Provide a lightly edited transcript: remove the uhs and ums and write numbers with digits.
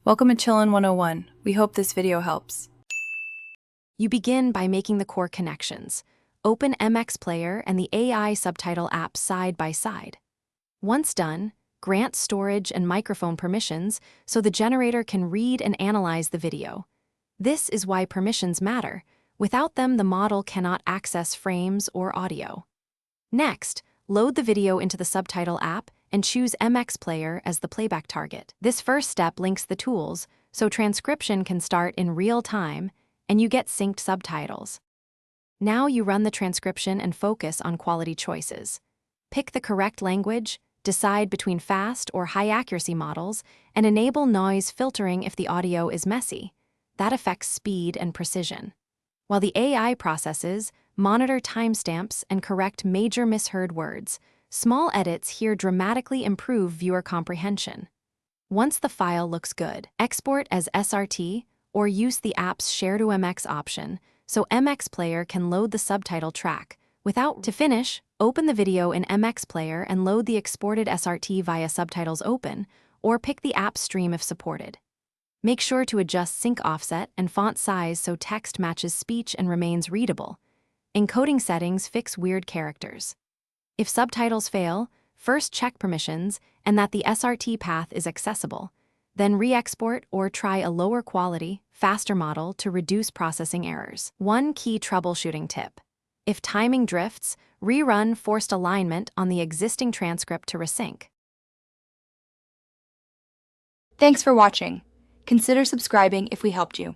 Welcome to Chillin' 101. We hope this video helps. You begin by making the core connections. Open MX Player and the AI Subtitle app side by side. Once done, grant storage and microphone permissions so the generator can read and analyze the video. This is why permissions matter. Without them, the model cannot access frames or audio. Next, load the video into the Subtitle app and choose MX Player as the playback target. This first step links the tools, so transcription can start in real time and you get synced subtitles. Now you run the transcription and focus on quality choices. Pick the correct language, decide between fast or high accuracy models, and enable noise filtering if the audio is messy. That affects speed and precision. While the AI processes, monitor timestamps and correct major misheard words. Small edits here dramatically improve viewer comprehension. Once the file looks good, export as SRT or use the app's Share to MX option so MX Player can load the subtitle track. To finish, open the video in MX Player and load the exported SRT via Subtitles Open, or pick the app stream if supported. Make sure to adjust sync offset and font size so text matches speech and remains readable. Encoding settings fix weird characters. If subtitles fail, first check permissions and that the SRT path is accessible. Then re-export or try a lower quality, faster model to reduce processing errors. One key troubleshooting tip. If timing drifts, rerun forced alignment on the existing transcript to resync. Thanks for watching. Consider subscribing if we helped you.